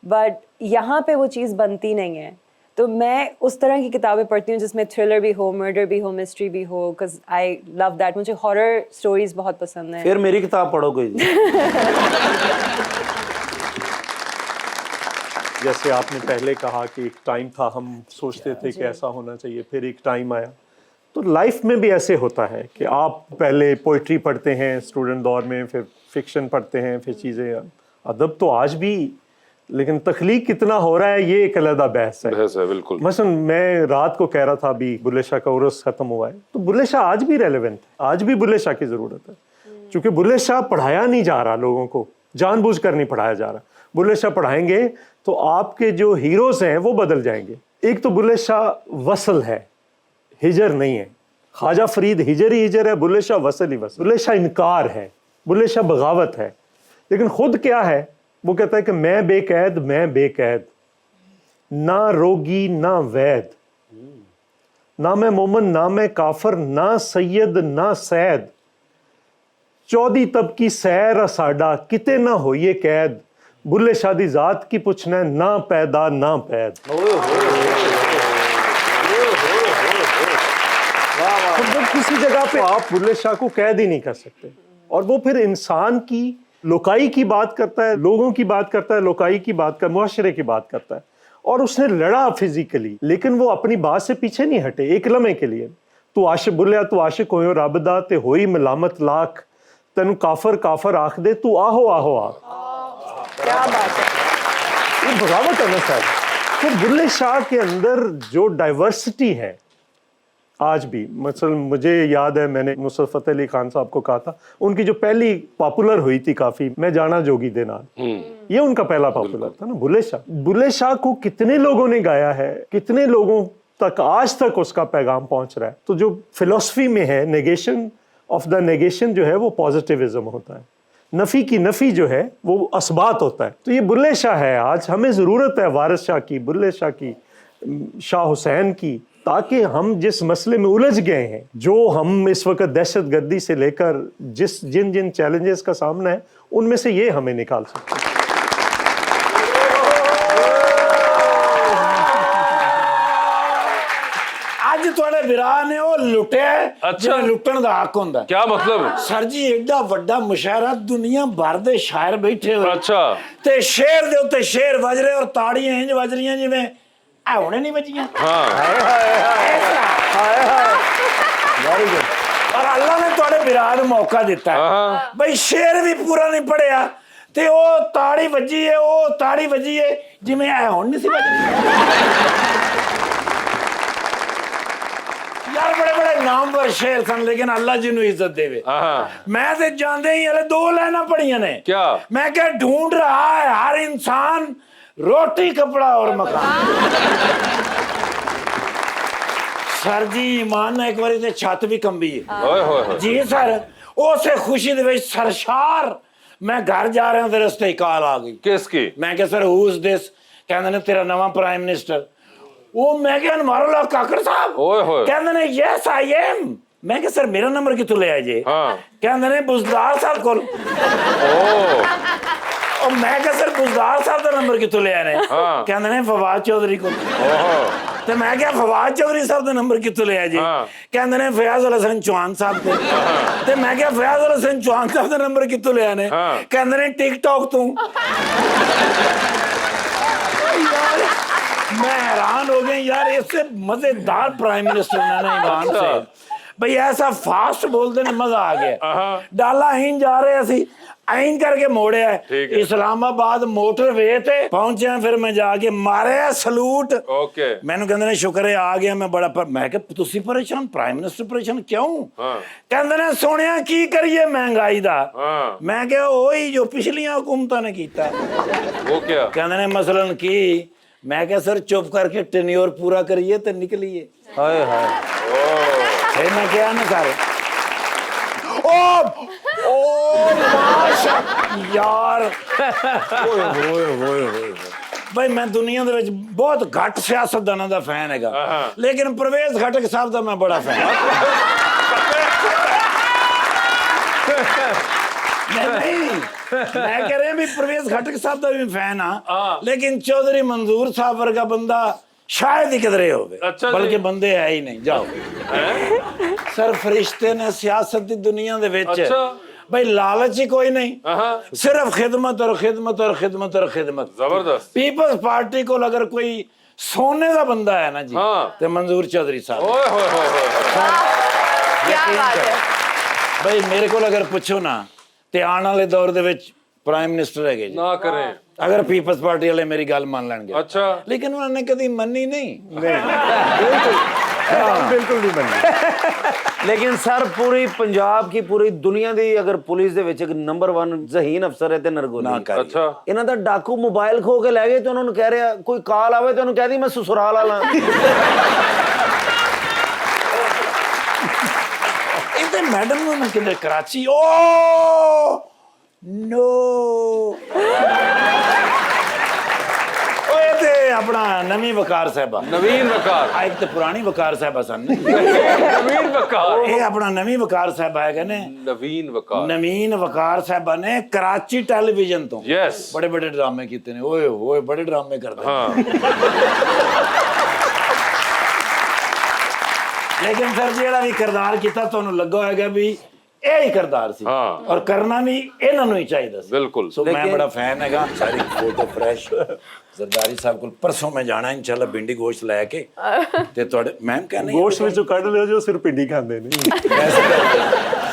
बट यहाँ पे वो चीज़ बनती नहीं है। तो मैं उस तरह की किताबें पढ़ती हूँ जिसमें थ्रिलर भी हो, मर्डर भी हो, मिस्ट्री भी हो, बिकॉज आई लव दैट। मुझे हॉरर स्टोरीज बहुत पसंद हैं। फिर मेरी किताब पढ़ो कोई। जैसे आपने पहले कहा कि एक टाइम था, हम सोचते थे कि ऐसा होना चाहिए, फिर एक टाइम आया। तो लाइफ में भी ऐसे होता है कि आप पहले पोइट्री पढ़ते हैं स्टूडेंट दौर में, फिर फिक्शन पढ़ते हैं, फिर चीज़ें। अदब तो आज भी लेकिन तख्लीक कितना हो रहा है ये एक अलग बहस है। बहस है, बिल्कुल। मसलन मैं रात को कह रहा था अभी बुल्ले शाह का उर्स खत्म हुआ है, तो बुल्ले शाह आज भी रेलेवेंट है, आज भी बुल्ले शाह की जरूरत है, क्योंकि बुल्ले शाह पढ़ाया नहीं जा रहा, लोगों को जानबूझकर नहीं पढ़ाया जा रहा। बुल्ले शाह पढ़ाएंगे तो आपके जो हीरोज हैं वो बदल जाएंगे। एक तो बुल्ले शाह वसल है, हिजर नहीं है। ख्वाजा फरीद हिजर ही हिजर है, बुल्ले शाह वसल ही वसल। बुल्ले शाह इनकार है, बुल्ले शाह बगावत है, लेकिन खुद क्या है, वो कहता है कि मैं बेकैद, मैं बेकैद, ना रोगी ना वैद, ना मैं मोमन ना मैं काफर, ना सैयद ना सैद, चौदी तब की सैर साडा, किते ना होइए कैद, बुल्ले शाह दी जात की पुछना ना पैदा ना पैद। तो किसी जगह पे आप बुल्ले शाह को कैद ही नहीं कर सकते। और वो फिर इंसान की लोकाई की बात करता है, लोगों की बात करता है, लोकाई की बात कर, मुआशरे की बात करता है। और उसने लड़ा फिजिकली, लेकिन वो अपनी बात से पीछे नहीं हटे एक लम्हे के लिए। तू आशिक बुल्लिया, तू आशिक होयो रबदा ते होई मलामत लाख, तेनू काफर काफर आख दे, तू आहो आहो आख। क्या बात है, ये बगावत है ना सर। तो बुल्ले शाह के अंदर जो डाइवर्सिटी है आज भी, मसलन मुझे याद है मैंने नुसरत फतेह अली खान साहब को कहा था, उनकी जो पहली पॉपुलर हुई थी काफी, मैं जाना जोगी दे नाल, ये उनका पहला पॉपुलर था ना, बुल्ले शाह। बुल्ले शाह को कितने लोगों ने गाया है, कितने लोगों तक आज तक उसका पैगाम पहुंच रहा है। तो जो फिलॉसफी में है, नेगेशन ऑफ द नेगेशन जो है वो पॉजिटिविज्म होता है, नफी की नफी जो है वो असबात होता है। तो ये बुल्ले शाह है। आज हमें जरूरत है वारिस शाह की, बुल्ले शाह की, शाह हुसैन की, ताकि हम जिस मसले में उलझ गए हैं, जो हम इस वक्त दहशतगर्दी से लेकर जिन जिन चैलेंजेस का सामना है, उनमें से ये हमें निकाल सकते हैं। ਅੱਜ ਤੁਹਾਡੇ ਵਿਰਾਹ ਨੇ ਉਹ ਲੁੱਟਿਆ ਜਿਹੜਾ ਲੁੱਟਣ ਦਾ ਹੱਕ ਹੁੰਦਾ। क्या मतलब? ਸਰ ਜੀ ਏਡਾ ਵੱਡਾ ਮੁਸ਼ਾਇਰਾ, ਦੁਨੀਆ ਭਰ ਦੇ ਸ਼ਾਇਰ ਬੈਠੇ ਹੋਏ, अच्छा, ਤੇ ਸ਼ੇਰ ਦੇ ਉੱਤੇ ਸ਼ੇਰ ਵੱਜ ਰਹੇ, ਔਰ ਤਾੜੀਆਂ ਇੰਜ ਵੱਜ ਰਹੀਆਂ ਜਿਵੇਂ ਆ ਹੁਣੇ ਨਹੀਂ ਵੱਜੀਆਂ। हाँ, ਵੈਰੀ ਗੁੱਡ। ਔਰ ਅੱਲਾ ਨੇ ਤੁਹਾਡੇ ਵਿਰਾਹ ਨੂੰ ਮੌਕਾ ਦਿੱਤਾ हाँ, ਬਈ ਸ਼ੇਰ ਵੀ ਪੂਰਾ ਨਹੀਂ ਪੜਿਆ, ਤੇ ਉਹ ਤਾੜੀ ਵੱਜੀ ਏ, ਉਹ ਤਾੜੀ ਵੱਜੀ ਏ ਜਿਵੇਂ ਆ ਹੁਣ ਨਹੀਂ ਸੀ ਵੱਜਦੀ। यार बड़े बड़े नामवर शेर सन, लेकिन अल्लाह जिन्हों इज्जत देवे। हाँ, मैं तो जानते ही हले दो लाइना पढ़िया ने। क्या? मैं क्या ढूंढ रहा है हर इंसान रोटी कपड़ा और मकान। सर जी ईमान एक बारी ते छत भी कंबी है। ओए होए होए। जी सर, उसे खुशी दे विच सरशार मैं घर जा रहा ते रस्ते कॉल आ गई। किसकी? मैं क्या सर हूज दिस, कहंदे ने तेरा नवा प्राइम मिनिस्टर। वो मैं क्या मारो ला काकड़ साहब, ओए होए। कहंदे ने यस आई एम। मैं क्या सर मेरा नंबर कितों ले आए जे? हाँ। कहंदे ने बुजदार साहब कोल। ओ, और मैं क्या सर बुजदार साहब दा नंबर कितों ले आए? हाँ। कहंदे ने फवाद चौधरी कोल। ओहो, ते मैं क्या फवाद चौधरी साहब दा नंबर कितों ले आए जे? हाँ। कहंदे ने फयाज अल हसन चौहान साहब कोल। ते मैं क्या फयाज अल हसन चौहान साहब दा नंबर कितों ले आए? हाँ। कहंदे ने टिकटॉक तू। मैं हैरान हो गया यार, इससे मजेदार प्राइम मिनिस्टर ने ना ईमान से भाई ऐसा फास्ट बोलते ने मजा आ गया। डाला हिंज जा रहे सी, आइन करके मोड़े है इस्लामाबाद मोटरवे ते पहुंचे, फिर मैं जाके मारे सलूट। ओके। मैंने कहते ने शुक्र है आ गया मैं बड़ा पर। मैं क्या तुसी परेशान, प्राइम मिनिस्टर परेशान क्यों? कहते ने सोनिया की करिए महंगाई दा। मैं क्या वही जो पिछलियां हुकूमतां ने कीता। वो क्या? कहते ने मसलन की, मैं क्या सर चुप करके टेन्योर पूरा करिए तो निकलिए। हाय हाय, फिर मैं क्या ना सर, ओ माशा यार, भाई मैं दुनिया दे विच बहुत घट सियासतदानां दा फैन हैगा, लेकिन परवेज खटक साहब दा मैं बड़ा फैन। नहीं, मैं कह रहा भी परवेज खटक साहब का भी फैन हाँ, लेकिन चौधरी मंजूर साहब वर्गा बंदा शायद ही किधरे हो, अच्छा बल्कि बंदे है ही नहीं। जाओ सर, फरिश्ते ने सियासत की दुनिया दे विच भाई लालच ही कोई नहीं, सिर्फ खिदमत और खिदमत और खिदमत और खिदमत। जबरदस्त। पीपल्स पार्टी को अगर कोई सोने का बंदा है ना जी, तो मंजूर चौधरी साहब। क्या बात है भाई मेरे को अगर पूछो ना, ते आने वाले दौर दे विच प्राइम मिनिस्टर है जी ना करें अगर पीपल्स पार्टी वाले मेरी गल मान लेंगे। अच्छा। लेकिन उन्होंने कभी मनी नहीं। बिल्कुल नहीं बननी। लेकिन सर पूरी पंजाब की पूरी दुनिया दी अगर पुलिस दे विच एक नंबर 1 ਜ਼ਹੀਨ ਅਫਸਰ ਹੈ ਤੇ ਨਰਗੋਲੀ। ना कर। अच्छा। ਇਹਨਾਂ ਦਾ ਡਾਕੂ ਮੋਬਾਈਲ ਖੋ ਕੇ ਲੈ ਗਏ ਤੇ ਉਹਨਾਂ ਨੂੰ ਕਹਿ ਰਿਹਾ ਕੋਈ ਕਾਲ ਆਵੇ ਤੇ ਉਹਨੂੰ ਕਹਿ ਦੀ ਮੈਂ ਸਸੁਰਾਲ ਵਾਲਾ। इधर मैडम ने मैं किधर कराची ओ नो ओए ते अपना नवी वकार साहबा नवीन वकार। आ एक तो पुरानी वकार साहबा सन नवीन वकार। ये अपना नवी वकार साहबा है ने नवीन वकार। नवीन वकार साहबा ने कराची टेलीविजन तो यस। बड़े बड़े ड्रामे कीते ने ओए ओए बड़े ड्रामे करते हाँ। लेकिन सर जेड़ा भी किरदार किया ਤੁਹਾਨੂੰ ਲੱਗਾ ਹੋਏਗਾ ਵੀ ਇਹ ਹੀ ਕਿਰਦਾਰ ਸੀ ਹਾਂ। ਔਰ ਕਰਨਾ ਵੀ ਇਹਨਾਂ ਨੂੰ ਹੀ ਚਾਹੀਦਾ ਸੀ। बिल्कुल। ਸੋ ਮੈਂ ਬੜਾ ਫੈਨ ਹੈਗਾ ਸਾਰੀ ਫੋਟੋ ਫਰੈਸ਼ ਜ਼ਰਦਾਰੀ ਸਾਹਿਬ ਕੋਲ ਪਰਸੋਂ ਮੈਂ ਜਾਣਾ ਇਨਸ਼ਾਅੱਲਾ ਬਿੰਡੀ ਗੋਸ਼ਤ ਲੈ ਕੇ ਤੇ ਤੁਹਾਡੇ ਮੈਮ ਕਹਿੰਦੇ ਗੋਸ਼ਤ ਵਿੱਚੋਂ ਕੱਢ ਲਿਓ ਜੋ ਸਿਰ ਪਿੰਡੀ ਖਾਂਦੇ ਨੇ।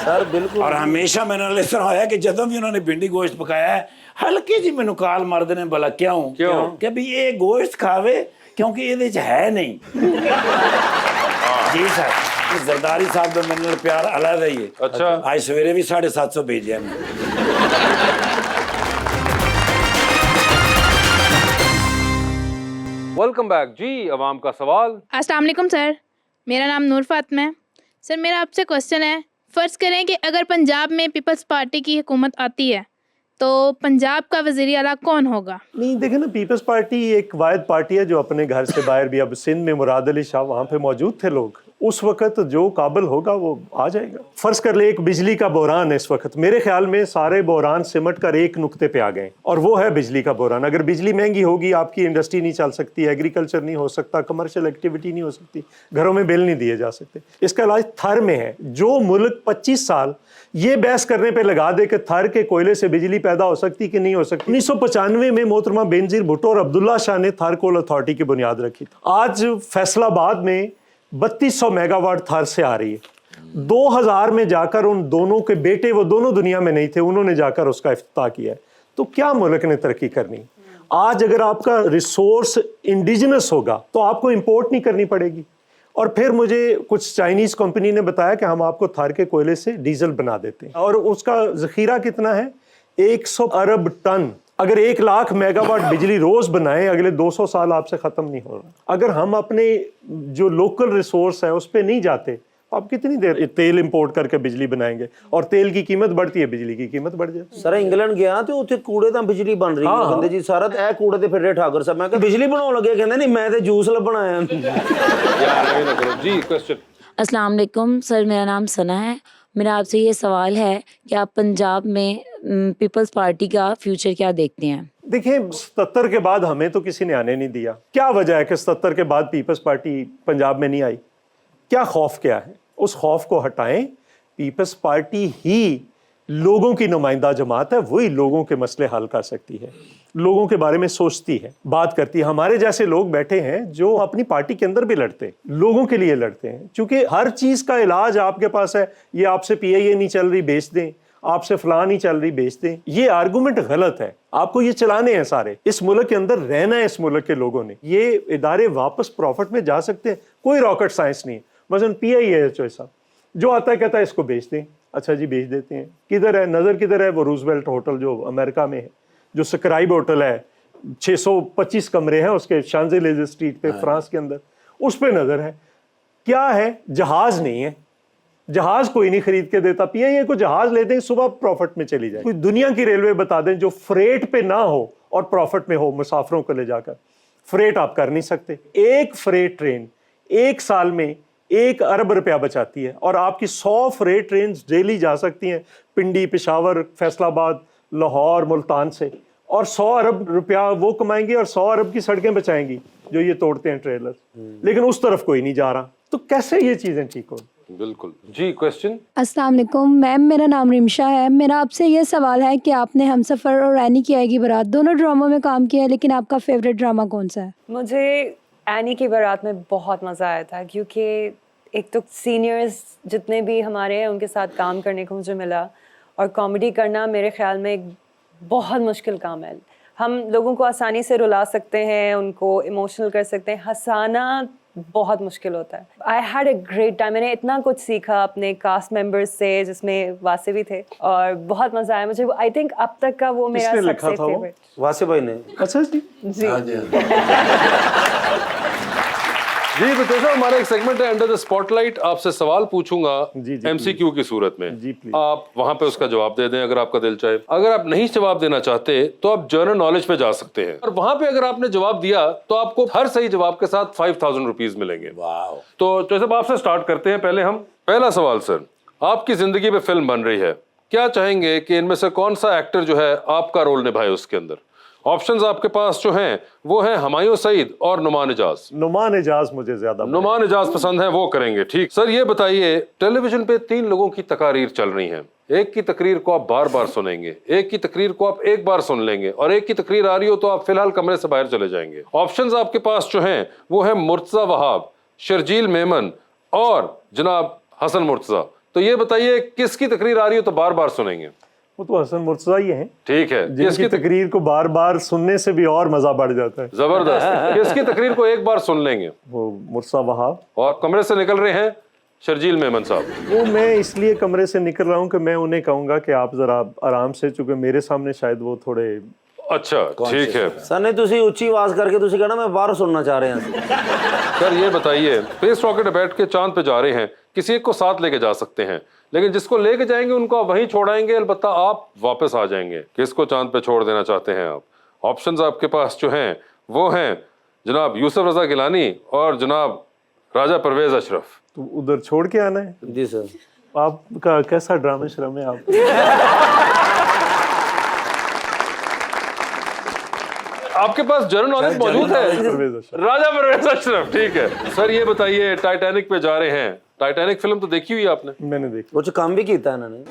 ਸਰ ਬਿਲਕੁਲ। ਔਰ ਹਮੇਸ਼ਾ ਮੇਰੇ ਨਾਲ ਇਸ ਤਰ੍ਹਾਂ ਹੋਇਆ ਕਿ ਜਦੋਂ ਵੀ ਉਹਨਾਂ ਨੇ ਬਿੰਡੀ ਗੋਸ਼ਤ ਪਕਾਇਆ ਹੈ ਹਲਕੀ ਜੀ ਮੈਨੂੰ ਕਾਲ ਮਾਰਦੇ ਨੇ ਭਲਾ ਕਿਉਂ ਕਿ ਵੀ ਇਹ ਗੋਸ਼ਤ ਖਾਵੇ ਕਿਉਂਕਿ ਇਹਦੇ ਚ ਹੈ ਨਹੀਂ। जी सर जरदारी साहब का मेरे नाल प्यार अलग है ये। अच्छा। आज सवेरे भी 750 भेजे मैं। वेलकम बैक जी। अवाम का सवाल। अस्सलाम वालेकुम सर, मेरा नाम नूर फातिमा है। सर मेरा आपसे क्वेश्चन है, फ़र्ज़ करें कि अगर पंजाब में पीपल्स पार्टी की हुकूमत आती है तो पंजाब का वज़ीर आला कौन होगा? नहीं देखे ना, पीपल्स पार्टी एक वाहिद पार्टी है जो अपने घर से बाहर भी, अब सिंध में मुराद अली शाह वहाँ पे मौजूद थे लोग, उस वक्त जो काबिल होगा वो आ जाएगा। फर्ज कर ले एक बिजली का बहरान है इस वक्त, मेरे ख्याल में सारे बहरान सिमट कर एक नुक्ते पे आ गए और वो है बिजली का बहरान। अगर बिजली महंगी होगी आपकी इंडस्ट्री नहीं चल सकती, एग्रीकल्चर नहीं हो सकता, कमर्शियल एक्टिविटी नहीं हो सकती, घरों में बिल नहीं दिए जा सकते। इसका इलाज थर में है। जो मुल्क 25 साल ये बहस करने पे लगा दे कि थर के कोयले से बिजली पैदा हो सकती कि नहीं हो सकती। 1995 में मोहतरमा बेनजीर भुट्टो और अब्दुल्ला शाह ने थर कोल अथॉरिटी की बुनियाद रखी थी। आज फैसलाबाद में 3200 मेगावाट थर से आ रही है। 2000 में जाकर उन दोनों के बेटे, वो दोनों दुनिया में नहीं थे, उन्होंने जाकर उसका इफ्तिताह किया है। तो क्या मुल्क ने तरक्की करनी? आज अगर आपका रिसोर्स इंडिजिनस होगा तो आपको इंपोर्ट नहीं करनी पड़ेगी। और फिर मुझे कुछ चाइनीज़ कंपनी ने बताया कि हम आपको थार के कोयले से डीजल बना देते हैं और उसका ज़ख़ीरा कितना है? 100 अरब टन। अगर 1 लाख मेगावाट बिजली रोज़ बनाएं, अगले 200 साल आपसे ख़त्म नहीं हो रहा। अगर हम अपने जो लोकल रिसोर्स है उस पर नहीं जाते, आप कितनी देर तेल इंपोर्ट करके बिजली बनाएंगे और तेल की कीमत बढ़ती है, बिजली की कीमत बढ़ जाती है। सर इंग्लैंड गया तो उत्थे कूड़े दा बिजली बन रही है। कहंदे जी सारा ए कूड़े ते फिर ठाकुर साहब, मैं कहा बिजली बनाउण लगे, कहंदे नहीं मैं ते जूस लभण आया। जी क्वेश्चन। अस्सलाम वालेकुम सर, मेरा नाम सना है। मेरा आपसे ये सवाल है कि आप पंजाब में पीपल्स पार्टी का फ्यूचर क्या देखते हैं? देखिए 77 के बाद हमें तो किसी ने आने नहीं दिया। क्या वजह है कि 77 के बाद पीपल्स पार्टी पंजाब में नहीं आई? क्या खौफ क्या है? उस खौफ को हटाएं। पीपल्स पार्टी ही लोगों की नुमाइंदा जमात है, वही लोगों के मसले हल कर सकती है, लोगों के बारे में सोचती है, बात करती है। हमारे जैसे लोग बैठे हैं जो अपनी पार्टी के अंदर भी लड़ते हैं, लोगों के लिए लड़ते हैं, क्योंकि हर चीज़ का इलाज आपके पास है। ये आपसे PIA नहीं चल रही, बेच दें, आपसे फलां नहीं चल रही, बेच दें। ये आर्गूमेंट गलत है। आपको ये चलाने हैं सारे, इस मुल्क के अंदर रहना है। इस मुल्क के लोगों ने ये इदारे वापस प्रॉफिट में जा सकते हैं, कोई रॉकेट साइंस नहीं है। मसलन PIA साहब जो आता है कहता है इसको बेच दें, अच्छा जी बेच देते हैं। किधर है नज़र, किधर है? वो रूजवेल्ट होटल जो अमेरिका में है, जो स्क्राइब होटल है, 625 कमरे हैं उसके, शांजेलिजे स्ट्रीट पे फ्रांस के अंदर, उस पे नज़र है। क्या है? जहाज़ नहीं है, जहाज़ कोई नहीं खरीद के देता। PIA को जहाज़ लेते हैं, सुबह प्रॉफिट में चली जाए। कोई दुनिया की रेलवे बता दें जो फ्रेट पे ना हो और प्रॉफिट में हो, मुसाफिरों को ले जाकर। फ्रेट आप कर नहीं सकते। एक फ्रेट ट्रेन 1 साल में 1 अरब रुपया बचाती है और आपकी 100 फ्रेट ट्रेन डेली जा सकती हैं पिंडी, पेशावर, फैसलाबाद, लाहौर, मुल्तान से, और 100 अरब रुपया वो कमाएंगे और 100 अरब की सड़कें बचाएंगी जो ये तोड़ते हैं ट्रेलर। लेकिन उस तरफ कोई नहीं जा रहा, तो कैसे ये चीज़ें ठीक हो? बिल्कुल जी। क्वेश्चन। अस्सलाम वालेकुम मैम, मेरा नाम रिमशा है। मेरा आपसे ये सवाल है कि आपने हमसफ़र और एनी की आएगी बारात दोनों ड्रामों में काम किया है, लेकिन आपका फेवरेट ड्रामा कौन सा है? मुझे एनी की बारात में बहुत मज़ा आया था, क्योंकि एक तो सीनियर्स जितने भी हमारे हैं उनके साथ काम करने को मुझे मिला, और कॉमेडी करना मेरे ख्याल में एक बहुत मुश्किल काम है। हम लोगों को आसानी से रुला सकते हैं, उनको इमोशनल कर सकते हैं, हंसाना बहुत मुश्किल होता है। I had a great time, मैंने इतना कुछ सीखा अपने कास्ट मेंबर्स से, जिसमें वासे भी थे, और बहुत मजा आया मुझे। आई थिंक अब तक का वो मेरा किसने लिखा सबसे था वो? फेवरेट। वासे भाई ने। अच्छा जी। जी बिल्कुल सर, हमारा एक सेगमेंट है अंडर द स्पॉटलाइट। आपसे सवाल पूछूंगा जी, एमसीक्यू की सूरत में, जी, प्लीज। आप वहां पे उसका जवाब दे दें अगर आपका दिल चाहे। अगर आप नहीं जवाब देना चाहते तो आप जनरल नॉलेज पे जा सकते हैं, और वहां पे अगर आपने जवाब दिया तो आपको हर सही जवाब के साथ 5000 रुपीज मिलेंगे। तो जैसे आपसे स्टार्ट करते हैं, पहले हम पहला सवाल सर, आपकी जिंदगी पे फिल्म बन रही है, क्या चाहेंगे कि इनमें से कौन सा एक्टर जो है आपका रोल निभाए उसके अंदर? ऑप्शंस आपके पास जो हैं वो हैं हुमायूं सईद और नुमान इजाज। नुमान इजाज मुझे ज्यादा नुमान इजाज पसंद है, वो करेंगे। ठीक सर, ये बताइए टेलीविजन पे 3 लोगों की तकारीर चल रही हैं। एक की तकरीर को आप बार बार सुनेंगे, एक की तकरीर को आप एक बार सुन लेंगे, और एक की तकरीर आ रही हो तो आप फिलहाल कमरे से बाहर चले जाएंगे। ऑप्शंस आपके पास जो हैं वो है मुर्तजा वहाब, शर्जील मेमन और जनाब हसन मुर्तजा। तो ये बताइए किसकी तकरीर आ रही हो तो बार बार सुनेंगे? वो तो हसन मुर्तजा ही हैं, ठीक है। जिसकी तकरीर को बार बार सुनने से भी और मजा बढ़ जाता है। जबरदस्त। किसकी तकरीर को एक बार सुन लेंगे? वो मुर्तजा वहाब। और कमरे से निकल रहे हैं शर्जील मेमन साहब। वो मैं इसलिए कमरे से निकल रहा हूँ कि मैं उन्हें कहूँगा कि आप जरा आराम से, चूंकि मेरे सामने शायद वो थोड़े। अच्छा ठीक है सर ने तुसी ऊंची आवाज करके तुसी कहना मैं बाहर सुनना चाह रहे हैं। सर ये बताइए, स्पेस रॉकेट बैठ के चांद पे जा रहे हैं, किसी एक को साथ लेके जा सकते हैं, लेकिन जिसको लेके जाएंगे उनको आप वहीं छोड़ाएंगे, अलबत्ता आप वापस आ जाएंगे। किसको चांद पे छोड़ देना चाहते हैं आप? ऑप्शंस आपके पास जो हैं वो हैं जनाब यूसुफ रजा गिलानी और जनाब राजा परवेज अशरफ। तो उधर छोड़ के आना है। जी सर। आपका कैसा ड्रामा श्रम है आप? आपके पास जनरल नॉलेज मौजूद है। परवेज अशरफ। राजा परवेज अशरफ, ठीक है। सर ये बताइए, टाइटैनिक पे जा रहे हैं, टाइटैनिक फिल्म तो देखी हुई आपने? मैंने देखी। वो जो काम भी किया इन्होंने।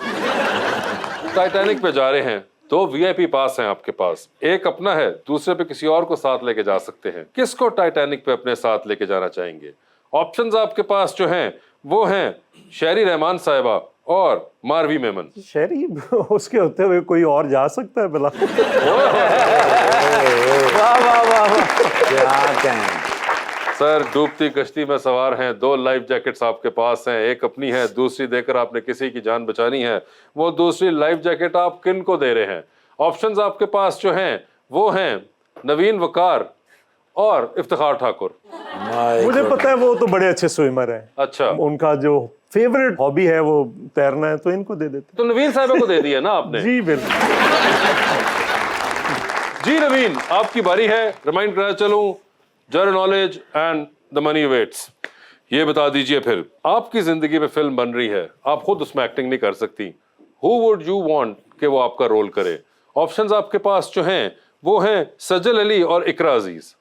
टाइटैनिक पे जा रहे हैं, 2 वीआईपी पास हैं आपके पास, एक अपना है, दूसरे पे किसी और को साथ लेके जा सकते हैं। किसको टाइटैनिक पे अपने साथ लेके जाना चाहेंगे? ऑप्शंस आपके पास जो हैं वो हैं शहरी रहमान साहिबा और मारवी मेमन। शहरी उसके होते हुए कोई और जा सकता है भला? वाह वाह वाह वाह, क्या कहें सर, डूबती कश्ती में सवार हैं, 2 लाइफ जैकेट्स आपके पास हैं, एक अपनी है, दूसरी देकर आपने किसी की जान बचानी है। वो दूसरी लाइफ जैकेट आप किन को दे रहे हैं? ऑप्शंस आपके पास जो हैं वो हैं नवीन वकार और इफ्तिखार ठाकुर। मुझे पता है वो तो बड़े अच्छे स्विमर हैं। अच्छा, उनका जो फेवरेट हॉबी है वो तैरना है, तो इनको दे देते। तो नवीन साहब को दे दिया ना आपने? जी बिल्कुल। जी नवीन, आपकी बारी है। रिमाइंड करा चलूं, general knowledge and the money waits. ये बता दीजिए फिर, आपकी जिंदगी में फिल्म बन रही है, आप खुद उसमें एक्टिंग नहीं कर सकती, हु वुड यू वांट कि वो आपका रोल करे? ऑप्शंस आपके पास जो हैं वो हैं सजल अली और इकरा अजीज।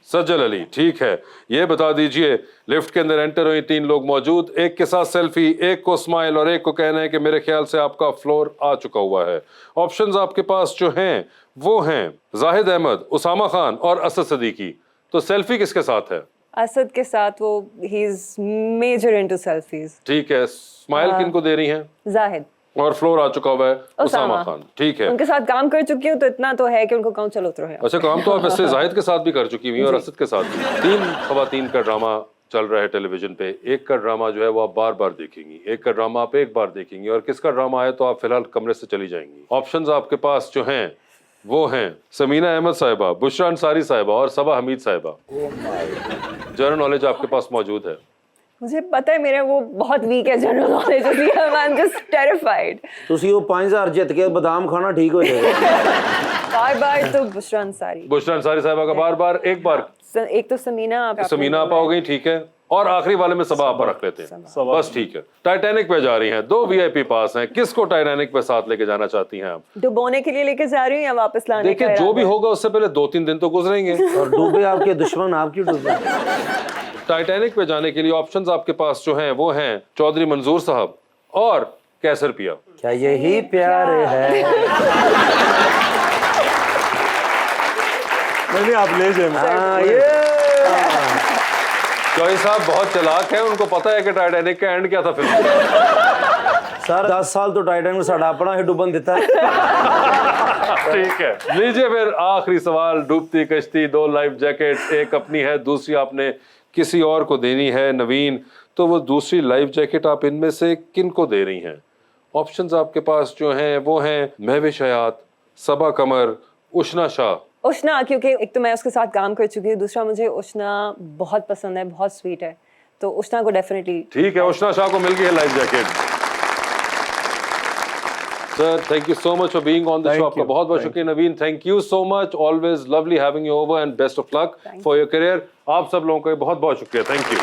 सजल अली, ठीक है। ये बता दीजिए, लिफ्ट के अंदर एंटर हुई, 3 लोग मौजूद, एक के साथ सेल्फी, एक को स्माइल और एक को कहना है कि मेरे ख्याल से आपका फ्लोर आ चुका हुआ है। ऑप्शंस आपके पास जो हैं वो हैं जाहिद अहमद, उसामा खान और असद सदीकी। तो सेल्फी किसके साथ है? असद के साथ। वो he is major into selfies. ठीक है। स्माइल किनको दे रही हैं? जाहिद। और फ्लोर आ चुका हुआ है उसामा खान, ठीक है। उनके साथ काम कर चुकी हूँ तो इतना तो है कि उनको कहूँ चलो उतरो है। अच्छा, काम तो आप वैसे जाहिद के साथ भी कर चुकी हुई और असद के साथ भी। 3 खवातीन का ड्रामा चल रहा है टेलीविजन पे। एक का ड्रामा जो है वो आप बार बार देखेंगी, एक का ड्रामा आप एक बार देखेंगी, और किसका ड्रामा है तो आप फिलहाल कमरे से चली जाएंगी। ऑप्शंस आपके पास जो हैं वो हैं समीना अहमद साहिबा, बुशरा अंसारी साहिबा और सबा हमीद साहिबा। जनरल नॉलेज आपके पास मौजूद है? मुझे पता है मेरा वो बहुत वीक है जनरल नॉलेज, इसलिए आई एम जस्ट टेरिफाइड। तुसी वो 5000 जित के बादाम खाना ठीक हो जाएगा। बार बार तो बुशरा अंसारी। बुशरा अंसारी साहिबा का बार बार, एक बार एक तो समीना आप हो गई, ठीक है, और आखिरी वाले में सबा आप रख लेते हैं बस, ठीक है। टाइटैनिक पे जा रही हैं, 2 वीआईपी पास हैं, किसको टाइटैनिक पे साथ लेके जाना चाहती हैं आप? डुबोने के लिए लेके जा रही हूँ या वापस लाने? देखिए जो भी होगा उससे पहले 2-3 दिन तो गुजरेंगे। और डूबे आपके दुश्मन, आपकी डूबे। टाइटैनिक पे जाने के लिए ऑप्शंस आपके पास जो हैं वो हैं चौधरी मंजूर साहब और कैसर पिया। क्या यही प्यार है? नहीं आप ले जाए। हाँ, ये चौधरी साहब बहुत चालाक है, उनको पता है कि टाइटैनिक का एंड क्या था फिल्म। सर 10 साल तो टाइटैनिक में साडा अपना ही डुबन देता है। ठीक है, लीजिए फिर आखिरी सवाल। डूबती कश्ती, 2 लाइफ जैकेट, एक अपनी है, दूसरी आपने किसी और को देनी है। नवीन, तो वो दूसरी लाइफ जैकेट आप इनमें से किन को दे रही हैं? ऑप्शंस आपके पास जो हैं वो हैं महविश हयात, सबा कमर, उशना शाह। उष्णा, क्योंकि एक तो मैं उसके साथ काम कर चुकी हूँ, दूसरा मुझे उष्णा बहुत पसंद है, बहुत स्वीट है, तो उष्णा को डेफिनेटली। ठीक है, उशना शाह को मिल गई है life jacket. Sir, thank you so much for being on the show. आपका बहुत बहुत शुक्रिया। Naveen, thank you so much, always lovely having you over and best of luck for your career. आप सब लोगों का बहुत बहुत शुक्रिया, थैंक यू।